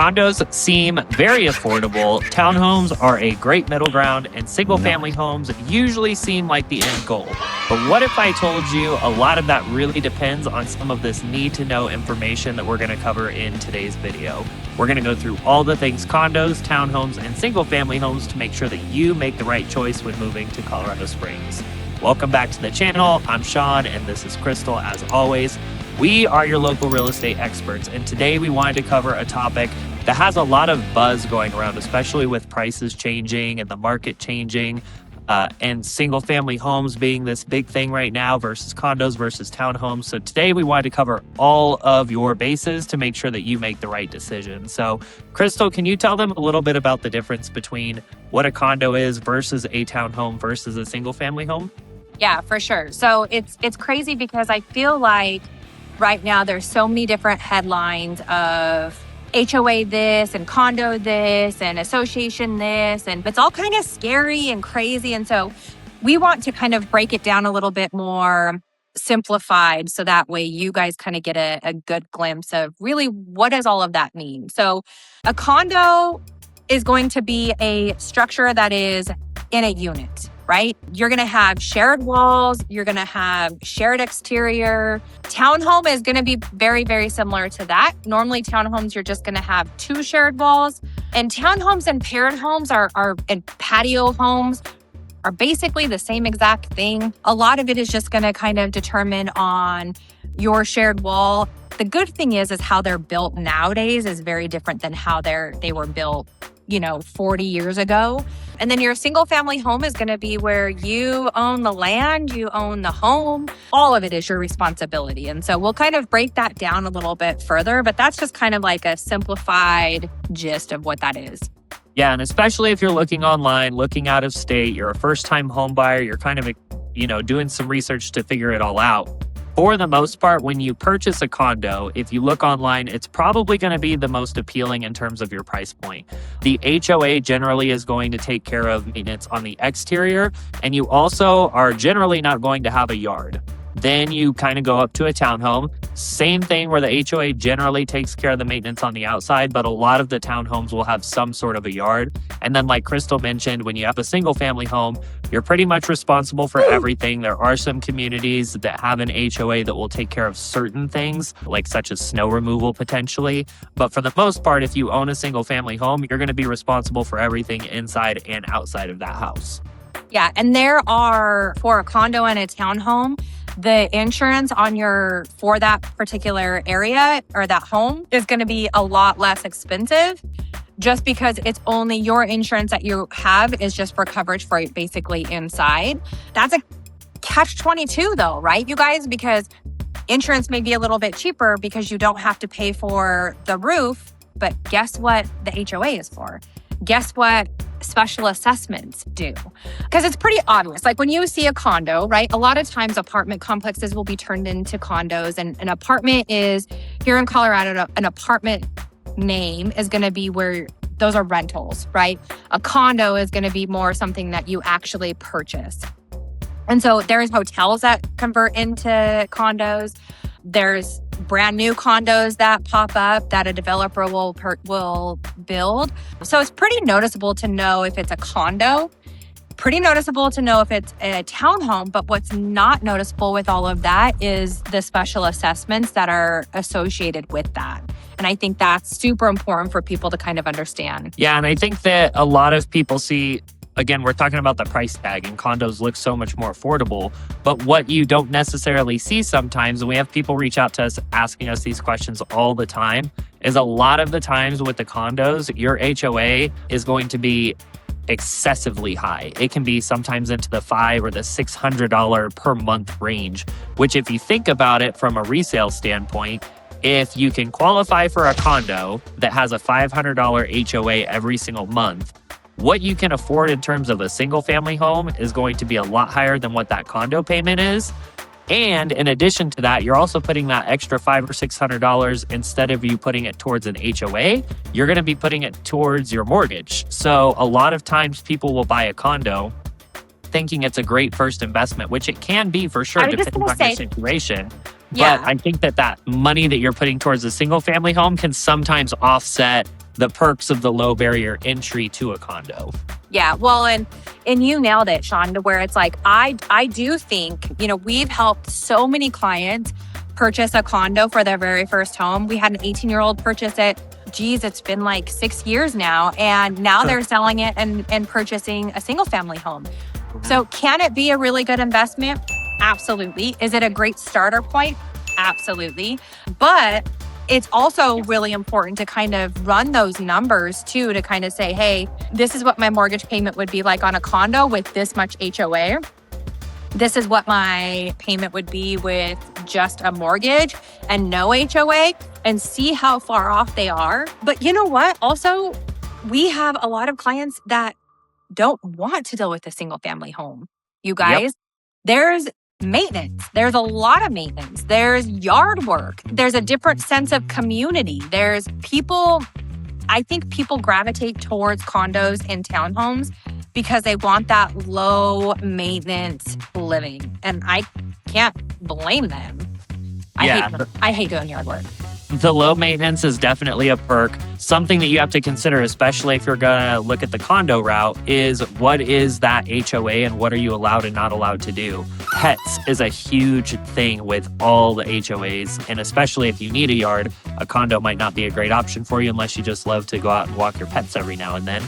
Condos seem very affordable, townhomes are a great middle ground, and single-family homes usually seem like the end goal. But what if I told you a lot of that really depends on some of this need-to-know information that we're going to cover in today's video? We're going to go through all the things condos, townhomes, and single-family homes to make sure that you make the right choice when moving to Colorado Springs. Welcome back to the channel. I'm Sean, and this is Crystal. As always, we are your local real estate experts, and today we wanted to cover a topic that has a lot of buzz going around, especially with prices changing and the market changing, and single-family homes being this big thing right now versus condos versus townhomes. So today we wanted to cover all of your bases to make sure that you make the right decision. So Crystal, can you tell them a little bit about the difference between what a condo is versus a townhome versus a single-family home? Yeah, for sure. So it's crazy because I feel like right now there's so many different headlines of HOA this and condo this and association this, and it's all kind of scary and crazy. And so we want to kind of break it down a little bit more simplified so that way you guys kind of get a good glimpse of really what does all of that mean. So a condo is going to be a structure that is in a unit, right? You're going to have shared walls. You're going to have shared exterior. Townhome is going to be very, very similar to that. Normally, townhomes, you're just going to have two shared walls. And townhomes and parent homes and patio homes are basically the same exact thing. A lot of it is just going to kind of determine on your shared wall. The good thing is how they're built nowadays is very different than how they were built 40 years ago. And then your single family home is going to be where you own the land, you own the home. All of it is your responsibility. And so we'll kind of break that down a little bit further, but that's just kind of like a simplified gist of what that is. Yeah, and especially if you're looking online, looking out of state, you're a first-time home buyer, you're kind of, doing some research to figure it all out. For the most part, when you purchase a condo, if you look online, it's probably going to be the most appealing in terms of your price point. The HOA generally is going to take care of maintenance on the exterior, and you also are generally not going to have a yard. Then you kind of go up to a townhome. Same thing where the HOA generally takes care of the maintenance on the outside, but a lot of the townhomes will have some sort of a yard. And then like Crystal mentioned, when you have a single family home, you're pretty much responsible for everything. There are some communities that have an HOA that will take care of certain things, like such as snow removal potentially. But for the most part, if you own a single family home, you're going to be responsible for everything inside and outside of that house. Yeah, and there are, for a condo and a townhome, the insurance for that particular area or that home is going to be a lot less expensive just because it's only your insurance that you have is just for coverage for basically inside. That's a catch-22 though, right, you guys? Because insurance may be a little bit cheaper because you don't have to pay for the roof, but guess what the HOA is for? Guess what special assessments do? Because it's pretty obvious. Like when you see a condo, right? A lot of times apartment complexes will be turned into condos, and an apartment is, here in Colorado, an apartment name is going to be where those are rentals, right? A condo is going to be more something that you actually purchase. And so there's hotels that convert into condos. There's brand new condos that pop up that a developer will build. So it's pretty noticeable to know if it's a condo, pretty noticeable to know if it's a townhome. But what's not noticeable with all of that is the special assessments that are associated with that. And I think that's super important for people to kind of understand. Yeah, and I think that a lot of people see, again, we're talking about the price tag, and condos look so much more affordable. But what you don't necessarily see sometimes, and we have people reach out to us asking us these questions all the time, is a lot of the times with the condos, your HOA is going to be excessively high. It can be sometimes into the $500 or the $600 per month range, which if you think about it from a resale standpoint, if you can qualify for a condo that has a $500 HOA every single month, what you can afford in terms of a single family home is going to be a lot higher than what that condo payment is. And in addition to that, you're also putting that extra $500 or $600, instead of you putting it towards an HOA, you're going to be putting it towards your mortgage. So a lot of times people will buy a condo thinking it's a great first investment, which it can be for sure, depending on your situation. Yeah. But I think that money that you're putting towards a single family home can sometimes offset the perks of the low barrier entry to a condo. Yeah, well, and you nailed it, Sean, to where it's like, I do think, we've helped so many clients purchase a condo for their very first home. We had an 18-year-old purchase it. Geez, it's been like 6 years now. And now they're selling it and purchasing a single family home. So can it be a really good investment? Absolutely. Is it a great starter point? Absolutely. But it's also really important to kind of run those numbers too, to kind of say, hey, this is what my mortgage payment would be like on a condo with this much HOA. This is what my payment would be with just a mortgage and no HOA, and see how far off they are. But you know what? Also, we have a lot of clients that don't want to deal with a single family home. You guys, There's maintenance. There's a lot of maintenance. There's yard work. There's a different sense of community. There's people, I think people gravitate towards condos and townhomes because they want that low maintenance living. And I can't blame them. I hate doing yard work. The low maintenance is definitely a perk. Something that you have to consider, especially if you're going to look at the condo route, is what is that HOA and what are you allowed and not allowed to do? Pets is a huge thing with all the HOAs, and especially if you need a yard, a condo might not be a great option for you unless you just love to go out and walk your pets every now and then.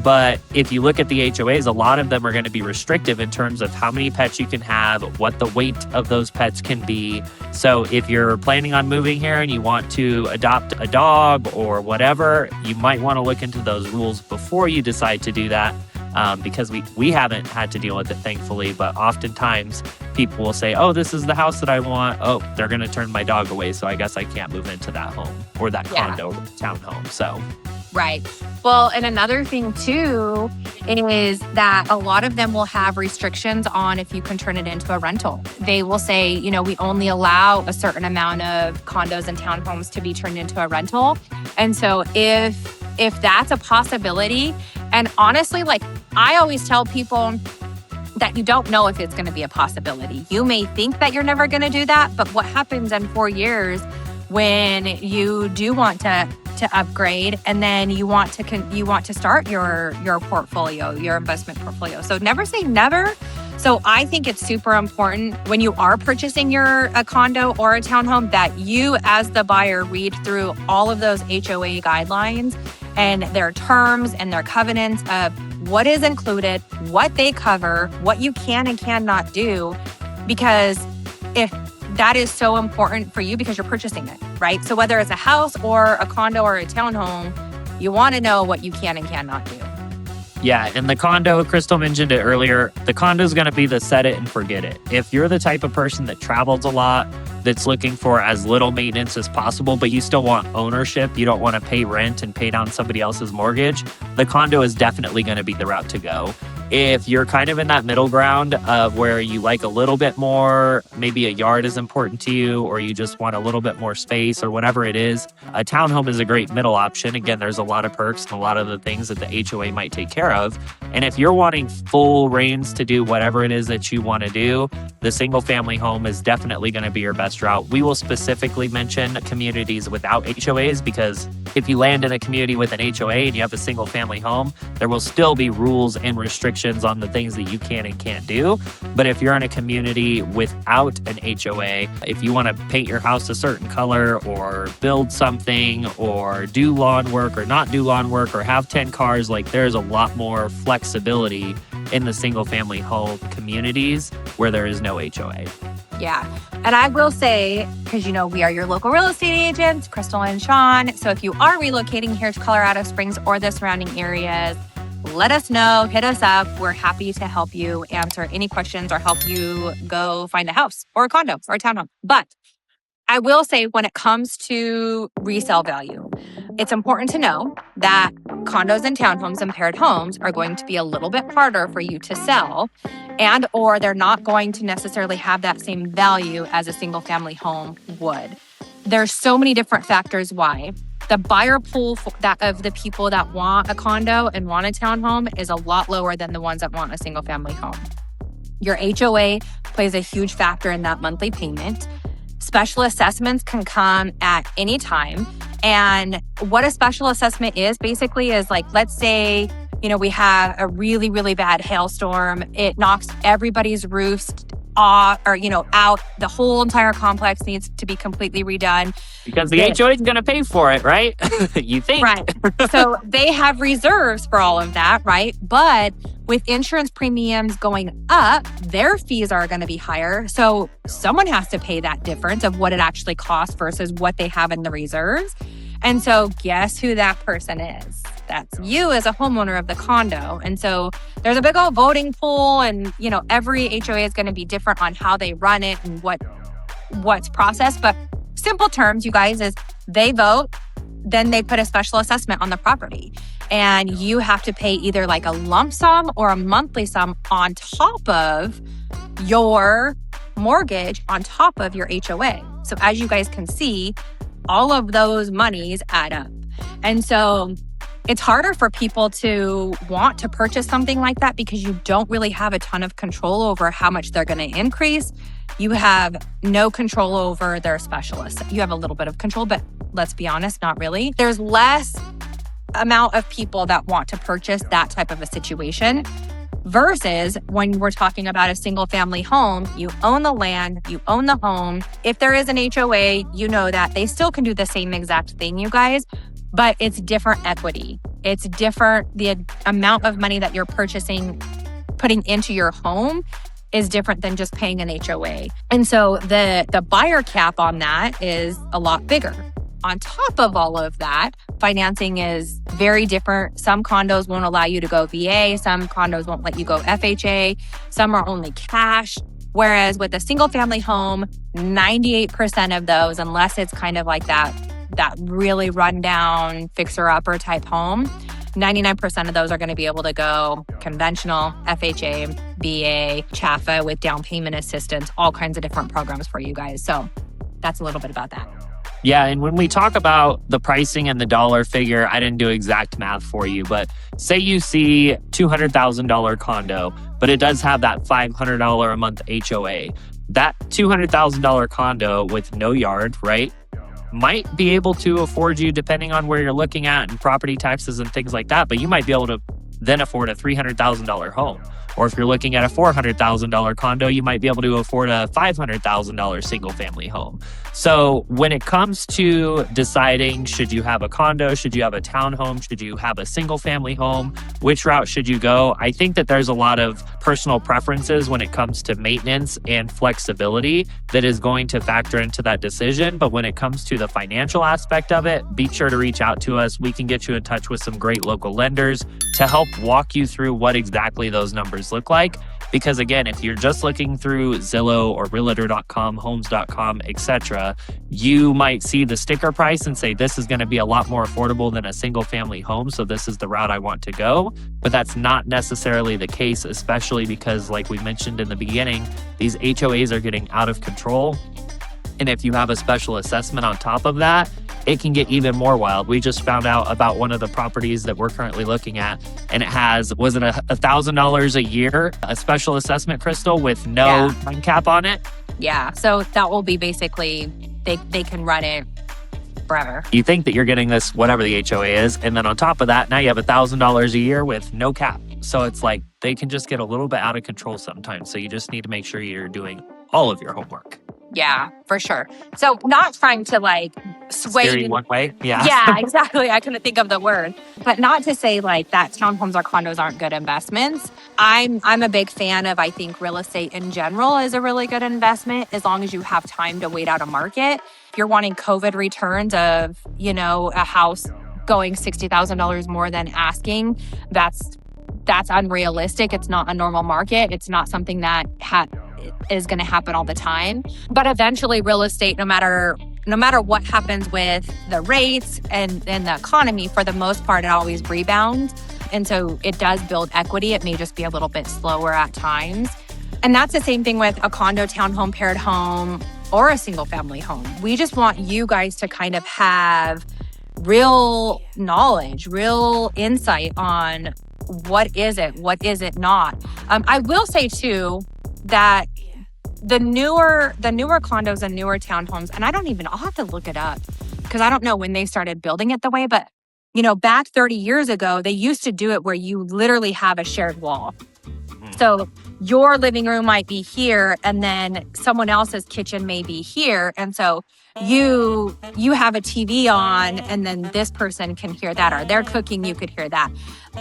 But if you look at the HOAs, a lot of them are going to be restrictive in terms of how many pets you can have, what the weight of those pets can be. So if you're planning on moving here and you want to adopt a dog or whatever, you might want to look into those rules before you decide to do that. Because we haven't had to deal with it, thankfully. But oftentimes people will say, oh, this is the house that I want. Oh, they're going to turn my dog away. So I guess I can't move into that home or that condo or townhome. So. Right. Well, and another thing too is that a lot of them will have restrictions on if you can turn it into a rental. They will say, we only allow a certain amount of condos and townhomes to be turned into a rental. And so if that's a possibility, and honestly, like I always tell people that you don't know if it's going to be a possibility. You may think that you're never going to do that, but what happens in 4 years when you do want to upgrade and then you want to start your portfolio, your investment portfolio. So never say never. So I think it's super important when you are purchasing a condo or a townhome that you as the buyer read through all of those HOA guidelines and their terms and their covenants of what is included, what they cover, what you can and cannot do, because if that is so important for you because you're purchasing it, right? So whether it's a house or a condo or a townhome, you want to know what you can and cannot do. Yeah, and the condo, Crystal mentioned it earlier, the condo is going to be the set it and forget it. If you're the type of person that travels a lot, that's looking for as little maintenance as possible, but you still want ownership, you don't want to pay rent and pay down somebody else's mortgage, the condo is definitely going to be the route to go. If you're kind of in that middle ground of where you like a little bit more, maybe a yard is important to you, or you just want a little bit more space or whatever it is, a townhome is a great middle option. Again, there's a lot of perks and a lot of the things that the HOA might take care of. And if you're wanting full reins to do whatever it is that you want to do, the single family home is definitely going to be your best route. We will specifically mention communities without HOAs because if you land in a community with an HOA and you have a single family home, there will still be rules and restrictions on the things that you can and can't do. But if you're in a community without an HOA, if you want to paint your house a certain color or build something or do lawn work or not do lawn work or have 10 cars, like there's a lot more flexibility in the single family home communities where there is no HOA. Yeah. And I will say, because we are your local real estate agents, Crystal and Sean. So if you are relocating here to Colorado Springs or the surrounding areas, let us know, hit us up. We're happy to help you answer any questions or help you go find a house or a condo or a townhome. But I will say when it comes to resale value, it's important to know that condos and townhomes and paired homes are going to be a little bit harder for you to sell and or they're not going to necessarily have that same value as a single family home would. There's so many different factors why. The buyer pool of the people that want a condo and want a townhome is a lot lower than the ones that want a single family home. Your HOA plays a huge factor in that monthly payment. Special assessments can come at any time, And what a special assessment is basically is like, let's say, we have a really, really bad hailstorm. It knocks everybody's roofs off or, out. The whole entire complex needs to be completely redone. Because the HOA is going to pay for it, right? You think. Right. So they have reserves for all of that, right? But with insurance premiums going up, their fees are going to be higher. So someone has to pay that difference of what it actually costs versus what they have in the reserves. And so guess who that person is? That's you as a homeowner of the condo. And so there's a big old voting pool and, every HOA is going to be different on how they run it and what's processed. But simple terms, you guys, is they vote, then they put a special assessment on the property. And you have to pay either like a lump sum or a monthly sum on top of your mortgage, on top of your HOA. So as you guys can see, all of those monies add up. And so it's harder for people to want to purchase something like that because you don't really have a ton of control over how much they're going to increase. You have no control over their specialists. You have a little bit of control, but let's be honest, not really. There's less amount of people that want to purchase that type of a situation versus when we're talking about a single family home, you own the land, you own the home. If there is an HOA, you know that they still can do the same exact thing, you guys, but it's different equity. It's different. The amount of money that you're putting into your home is different than just paying an HOA. And so the buyer cap on that is a lot bigger. On top of all of that, financing is very different. Some condos won't allow you to go VA. Some condos won't let you go FHA. Some are only cash. Whereas with a single family home, 98% of those, unless it's kind of like that really rundown fixer-upper type home, 99% of those are going to be able to go conventional, FHA, VA, CHAFA with down payment assistance, all kinds of different programs for you guys. So that's a little bit about that. Yeah, and when we talk about the pricing and the dollar figure, I didn't do exact math for you, but say you see $200,000 condo, but it does have that $500 a month HOA. That $200,000 condo with no yard, right, might be able to afford you, depending on where you're looking at and property taxes and things like that, but you might be able to then afford a $300,000 home. Or if you're looking at a $400,000 condo, you might be able to afford a $500,000 single family home. So when it comes to deciding, should you have a condo, should you have a townhome, should you have a single family home, which route should you go? I think that there's a lot of personal preferences when it comes to maintenance and flexibility that is going to factor into that decision. But when it comes to the financial aspect of it, be sure to reach out to us. We can get you in touch with some great local lenders to help walk you through what exactly those numbers look like. Because again, if you're just looking through Zillow or Realtor.com, Homes.com, etc., you might see the sticker price and say, this is going to be a lot more affordable than a single family home, so this is the route I want to go. But that's not necessarily the case, especially because, like we mentioned in the beginning, these HOAs are getting out of control. And if you have a special assessment on top of that, it can get even more wild. We just found out about one of the properties that we're currently looking at, and it has, was it $1,000 a year, a special assessment, Crystal, with no time cap on it? Yeah. So that will be basically, they can run it forever. You think that you're getting this, whatever the HOA is, and then on top of that, now you have $1,000 a year with no cap. So it's like they can just get a little bit out of control sometimes. So you just need to make sure you're doing all of your homework. Yeah, for sure. So not trying to like sway you one way. Yeah. Yeah, exactly. I couldn't think of the word. But not to say like that townhomes or condos aren't good investments. I'm a big fan of, I think real estate in general is a really good investment as long as you have time to wait out a market. If you're wanting COVID returns of, a house going $60,000 more than asking, that's unrealistic. It's not a normal market. It's not something that is going to happen all the time. But eventually real estate, no matter what happens with the rates and the economy, for the most part, it always rebounds. And so it does build equity. It may just be a little bit slower at times. And that's the same thing with a condo, townhome, paired home, or a single family home. We just want you guys to kind of have real knowledge, real insight on what is it not. I will say too, that the newer condos and newer townhomes, and I'll have to look it up, because I don't know when they started building it the way, but back 30 years ago, they used to do it where you literally have a shared wall. So your living room might be here, and then someone else's kitchen may be here. And so you have a TV on, and then this person can hear that, or they're cooking, you could hear that.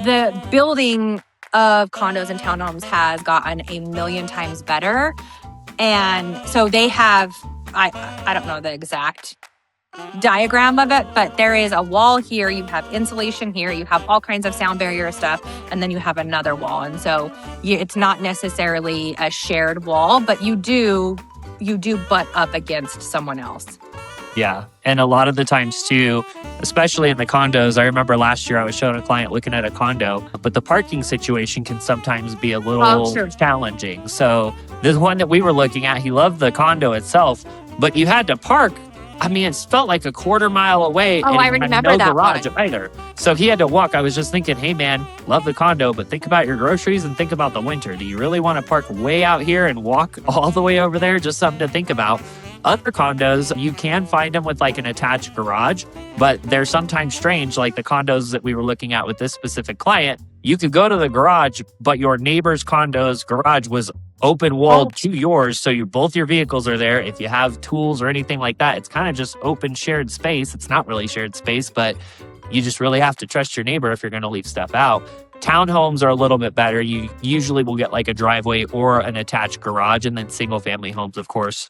The building of condos and townhomes has gotten a million times better. And so they have, I don't know the exact diagram of it, but there is a wall here, you have insulation here, you have all kinds of sound barrier stuff, and then you have another wall. And so it's not necessarily a shared wall, but you do butt up against someone else. Yeah. And a lot of the times too, especially in the condos, I remember last year I was showing a client looking at a condo, but the parking situation can sometimes be a little challenging. So this one that we were looking at, he loved the condo itself, but you had to park. I mean, it felt like a quarter mile away. Oh, and I remember no that garage one. either. So he had to walk. I was just thinking, hey man, love the condo, but think about your groceries and think about the winter. Do you really want to park way out here and walk all the way over there? Just something to think about. Other condos, you can find them with like an attached garage, but they're sometimes strange. Like the condos that we were looking at with this specific client, you could go to the garage, but your neighbor's condo's garage was open walled to yours. So both your vehicles are there. If you have tools or anything like that, it's kind of just open shared space. It's not really shared space, but you just really have to trust your neighbor if you're going to leave stuff out. Townhomes are a little bit better. You usually will get like a driveway or an attached garage, and then single family homes, of course.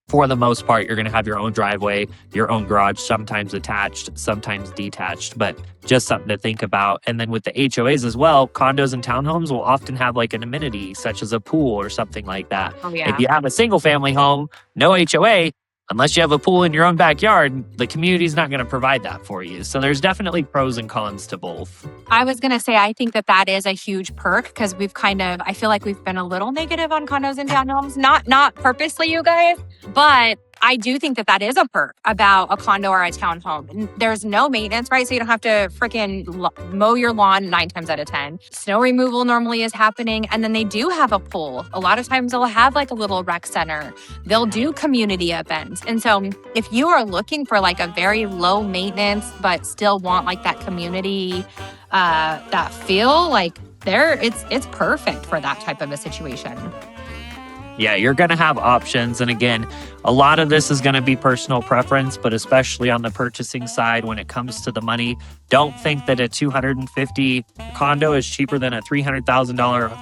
For the most part, you're going to have your own driveway, your own garage, sometimes attached, sometimes detached, but just something to think about. And then with the HOAs as well, condos and townhomes will often have like an amenity, such as a pool or something like that. Oh, yeah. If you have a single family home, no HOA, unless you have a pool in your own backyard, the community's not going to provide that for you. So there's definitely pros and cons to both. I was going to say, I think that is a huge perk, because I feel like we've been a little negative on condos and townhomes, not purposely, you guys, but I do think that is a perk about a condo or a townhome. There's no maintenance, right? So you don't have to freaking mow your lawn 9 times out of 10. Snow removal normally is happening. And then they do have a pool. A lot of times they'll have like a little rec center. They'll do community events. And so if you are looking for like a very low maintenance, but still want like that community, that feel, like it's perfect for that type of a situation. Yeah, you're going to have options. And again, a lot of this is going to be personal preference, but especially on the purchasing side, when it comes to the money, don't think that a $250,000 condo is cheaper than a $300,000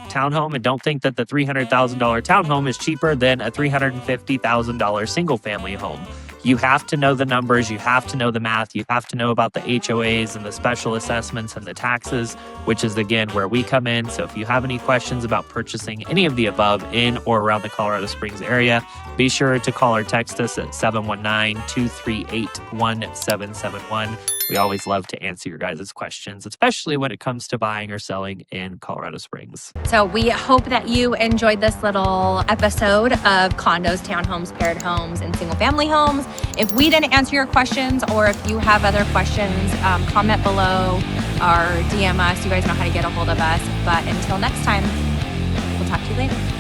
townhome. And don't think that the $300,000 townhome is cheaper than a $350,000 single family home. You have to know the numbers, you have to know the math, you have to know about the HOAs and the special assessments and the taxes, which is again where we come in. So if you have any questions about purchasing any of the above in or around the Colorado Springs area, be sure to call or text us at 719-238-1771. We always love to answer your guys' questions, especially when it comes to buying or selling in Colorado Springs. So we hope that you enjoyed this little episode of condos, townhomes, paired homes, and single family homes. If we didn't answer your questions, or if you have other questions, comment below or DM us. You guys know how to get a hold of us. But until next time, we'll talk to you later.